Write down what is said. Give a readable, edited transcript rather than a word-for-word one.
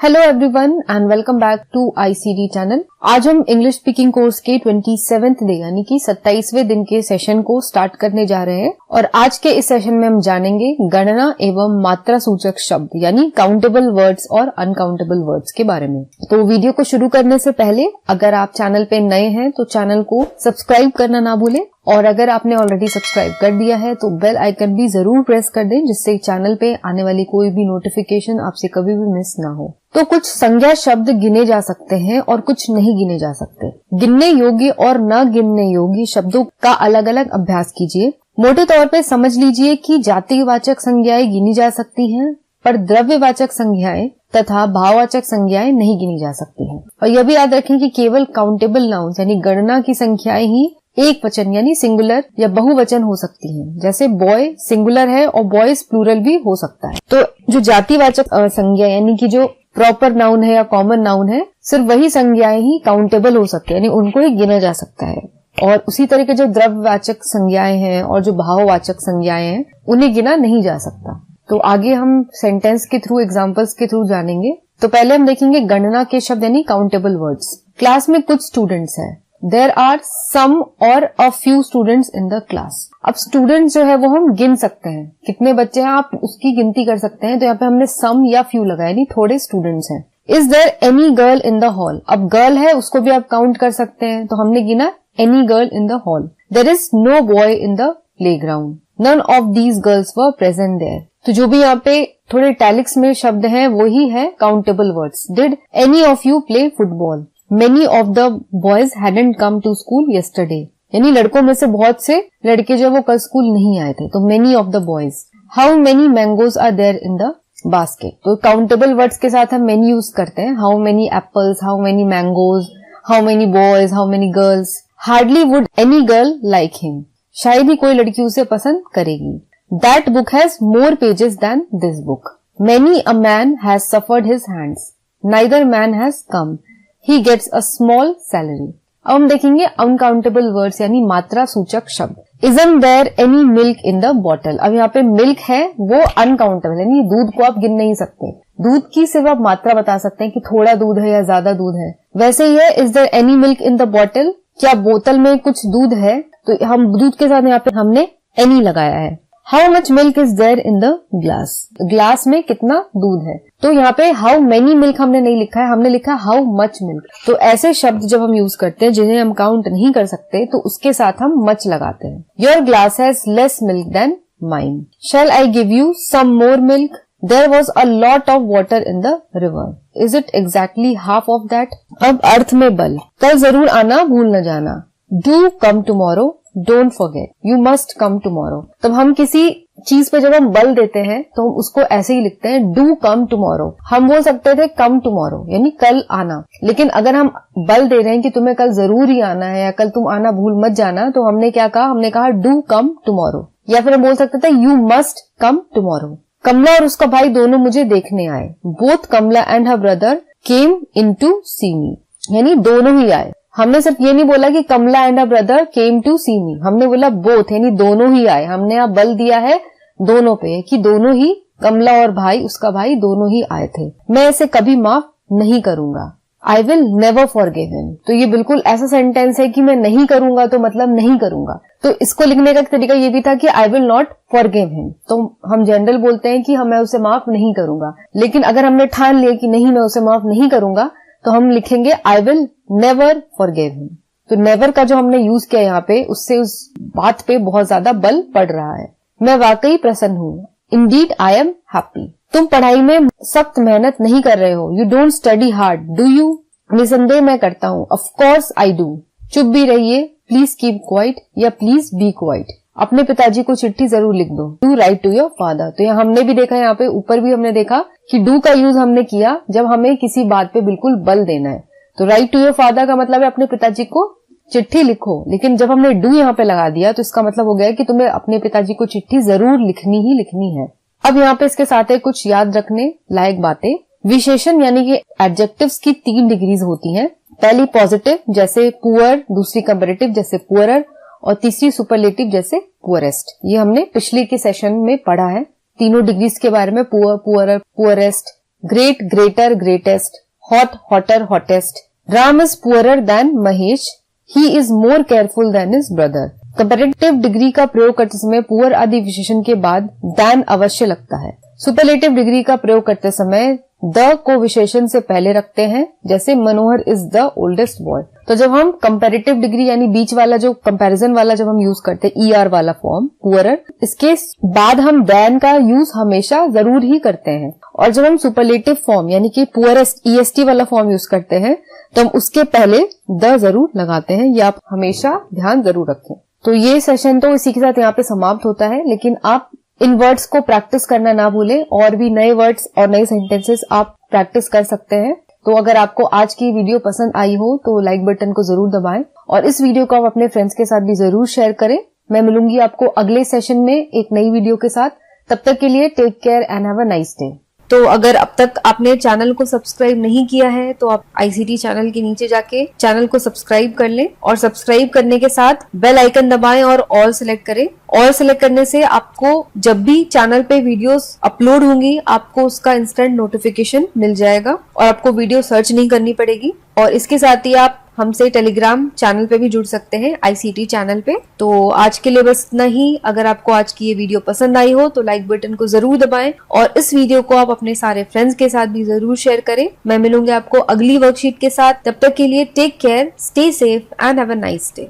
Hello everyone and welcome back to ICD channel. आज हम English speaking course के 27वें day यानी कि 27वें दिन के सेशन को स्टार्ट करने जा रहे हैं और आज के इस सेशन में हम जानेंगे गणना एवं मात्रा सूचक शब्द यानी काउंटेबल वर्ड्स और अनकाउंटेबल वर्ड्स के बारे में। तो वीडियो को शुरू करने से पहले अगर आप चैनल पे नए हैं तो चैनल को सब्सक्राइब करना ना भूलें और अगर आपने ऑलरेडी सब्सक्राइब कर दिया है तो बेल आइकन भी जरूर प्रेस कर दें जिससे चैनल पे आने वाली कोई भी नोटिफिकेशन आपसे कभी भी मिस ना हो। तो कुछ संज्ञा शब्द गिने जा सकते हैं और कुछ नहीं गिने जा सकते। गिनने योग्य और न गिनने योग्य शब्दों का अलग अलग अभ्यास कीजिए। मोटे तौर पे समझ लीजिए कि जातिवाचक संज्ञाएं गिनी जा सकती हैं पर द्रव्यवाचक संज्ञाएं तथा भाववाचक संज्ञाएं नहीं गिनी जा सकती हैं। और यह भी याद रखें कि केवल काउंटेबल नाउन्स यानी गणना की संख्याएं ही एक वचन यानी सिंगुलर या बहुवचन हो सकती हैं। जैसे बॉय सिंगुलर है और बॉयज प्लूरल भी हो सकता है। तो जो जातिवाचक संज्ञा यानी कि जो प्रॉपर नाउन है या कॉमन नाउन है सिर्फ वही संज्ञाएं ही काउंटेबल हो सकती है यानी उनको ही गिना जा सकता है। और उसी तरह के जो द्रव्यवाचक संज्ञाएं हैं और जो भाववाचक संज्ञाएं हैं उन्हें गिना नहीं जा सकता। तो आगे हम सेंटेंस के थ्रू एग्जाम्पल्स के थ्रू जानेंगे। तो पहले हम देखेंगे गणना के शब्द यानी काउंटेबल वर्ड्स। क्लास में कुछ स्टूडेंट्स हैं। There are some or a few students in the class। अब स्टूडेंट्स जो है वो हम गिन सकते हैं, कितने बच्चे हैं आप उसकी गिनती कर सकते हैं। तो यहाँ पे हमने some या few लगाया यानी थोड़े स्टूडेंट्स हैं। Is there any girl in the hall? अब गर्ल है उसको भी आप काउंट कर सकते हैं तो हमने गिना any girl in the hall। There is no boy in the playground। None of these girls were present there। तो जो भी यहाँ पे थोड़े इटैलिक्स में शब्द हैं वो ही है countable words. Did any of you play football? Many of the boys hadn't come to school yesterday। यानी लड़कों में से बहुत से लड़के जो वो कल स्कूल नहीं आए थे। तो many of the boys। How many mangoes are there in the basket? तो काउंटेबल वर्ड्स के साथ हम many यूज करते हैं। How many apples, how many mangoes, how many boys, how many girls। Hardly would any girl like him। शायद ही कोई लड़की उसे पसंद करेगी। That book has more pages than this book। Many a man has suffered his hands। Neither man has come। He gets a small salary। अब हम देखेंगे uncountable words यानी मात्रा सूचक शब्द। Isn't there any milk in the bottle? अब यहाँ पे मिल्क है वो अनकाउंटेबल यानी दूध को आप गिन नहीं सकते। दूध की सिर्फ आप मात्रा बता सकते हैं कि थोड़ा दूध है या ज्यादा दूध है। वैसे ही है Is there any milk in the bottle? क्या बोतल में कुछ दूध है? तो हम दूध के साथ यहाँ पे हमने any लगाया है। How much milk is there in the glass? Glass में कितना दूध है? तो यहाँ पे how many milk हमने नहीं लिखा है, हमने लिखा how much milk। तो ऐसे शब्द जब हम यूज करते हैं जिन्हें हम काउंट नहीं कर सकते तो उसके साथ हम much लगाते हैं। Your glass has less milk than mine। Shall I give you some more milk? There was a lot of water in the river। Is it exactly half of that? अब अर्थ में बल। कल जरूर आना भूल न जाना। Do come tomorrow। Don't forget। You must come tomorrow। तब हम किसी चीज पे जब हम बल देते हैं तो हम उसको ऐसे ही लिखते हैं do come tomorrow। हम बोल सकते थे come tomorrow यानी कल आना, लेकिन अगर हम बल दे रहे हैं कि तुम्हें कल जरूर ही आना है या कल तुम आना भूल मत जाना तो हमने क्या कहा, हमने कहा do come tomorrow। या फिर हम बोल सकते थे you must come tomorrow। कमला और उसका भाई दोनों मुझे देखने आए। Both Kamala and her brother came in to see me। यानी दोनों ही आए। हमने सिर्फ ये नहीं बोला कि Kamla and a brother came to see me, हमने बोला बोथ यानी दोनों ही आए। हमने यहाँ बल दिया है दोनों पे कि दोनों ही कमला और भाई उसका भाई दोनों ही आए थे। मैं इसे कभी माफ नहीं करूंगा। I will never forgive him. तो ये बिल्कुल ऐसा सेंटेंस है कि मैं नहीं करूंगा तो मतलब नहीं करूंगा। तो इसको लिखने का तरीका ये भी था कि I will not forgive him. तो हम जनरल बोलते हैं कि मैं उसे माफ नहीं करूंगा, लेकिन अगर हमने ठान लिया कि नहीं मैं उसे माफ नहीं करूंगा तो हम लिखेंगे I will never forgive him. तो नेवर का जो हमने यूज किया यहाँ पे उससे उस बात पे बहुत ज्यादा बल पड़ रहा है। मैं वाकई प्रसन्न हूँ। Indeed I am happy. तुम पढ़ाई में सख्त मेहनत नहीं कर रहे हो। You don't study hard do you? निसंदेह मैं करता हूँ। Of course I do. चुप भी रहिए। प्लीज कीप क्वाइट या प्लीज बी क्वाइट। अपने पिताजी को चिट्ठी जरूर लिख दो। Do write to your father. तो यहाँ हमने भी देखा, यहाँ पे ऊपर भी हमने देखा कि डू का यूज हमने किया जब हमें किसी बात पे बिल्कुल बल देना है। तो राइट टू योर फादर का मतलब है अपने पिताजी को चिट्ठी लिखो, लेकिन जब हमने डू यहाँ पे लगा दिया तो इसका मतलब हो गया कि तुम्हें अपने पिताजी को चिट्ठी जरूर लिखनी ही लिखनी है। अब यहाँ पे इसके साथ है कुछ याद रखने लायक बातें। विशेषण यानी कि एडजेक्टिव्स की 3 डिग्रीज होती हैं। पहली पॉजिटिव जैसे पुअर, दूसरी कंपैरेटिव जैसे पुअरर और तीसरी सुपरलेटिव जैसे पुअरेस्ट। ये हमने पिछले के सेशन में पढ़ा है तीनों डिग्रीज के बारे में, poor, poorer, poorest, great, greater, greatest, hot, hotter, hottest. Ram is poorer than Mahesh, he is more careful than his brother. Comparative degree का प्रयोग करते समय पुअर आदि विशेषण के बाद देन अवश्य लगता है। सुपरलेटिव डिग्री का प्रयोग करते समय द को विशेषण से पहले रखते हैं, जैसे मनोहर इज द ओल्डेस्ट बॉय। तो जब हम कंपैरेटिव डिग्री यानी बीच वाला जो कंपैरिजन वाला जब हम यूज करते हैं ईआर वाला फॉर्म पुअरर, इसके बाद हम देन का यूज हमेशा जरूर ही करते हैं। और जब हम सुपरलेटिव फॉर्म यानी कि पुअरेस्ट ईएसटी वाला फॉर्म यूज करते हैं तो हम उसके पहले द जरूर लगाते हैं, ये आप हमेशा ध्यान जरूर रखें। तो ये सेशन तो इसी के साथ यहाँ पे समाप्त होता है, लेकिन आप इन वर्ड्स को प्रैक्टिस करना ना भूलें और भी नए वर्ड्स और नए सेंटेंसेस आप प्रैक्टिस कर सकते हैं। तो अगर आपको आज की वीडियो पसंद आई हो तो लाइक बटन को जरूर दबाएं और इस वीडियो को आप अपने फ्रेंड्स के साथ भी जरूर शेयर करें। मैं मिलूंगी आपको अगले सेशन में एक नई वीडियो के साथ। तब तक के लिए take care and have a nice day. तो अगर अब तक आपने चैनल को सब्सक्राइब नहीं किया है तो आप आईसीटी चैनल के नीचे जाके चैनल को सब्सक्राइब कर लें और सब्सक्राइब करने के साथ बेल आइकन दबाएं और ऑल सिलेक्ट करें। ऑल सिलेक्ट करने से आपको जब भी चैनल पे वीडियोस अपलोड होंगी आपको उसका इंस्टेंट नोटिफिकेशन मिल जाएगा और आपको वीडियो सर्च नहीं करनी पड़ेगी। और इसके साथ ही आप हमसे टेलीग्राम चैनल पे भी जुड़ सकते हैं, आईसीटी चैनल पे। तो आज के लिए बस इतना ही। अगर आपको आज की ये वीडियो पसंद आई हो तो लाइक बटन को जरूर दबाएं और इस वीडियो को आप अपने सारे फ्रेंड्स के साथ भी जरूर शेयर करें। मैं मिलूंगी आपको अगली वर्कशीट के साथ। तब तक के लिए take care, stay safe and have a nice day.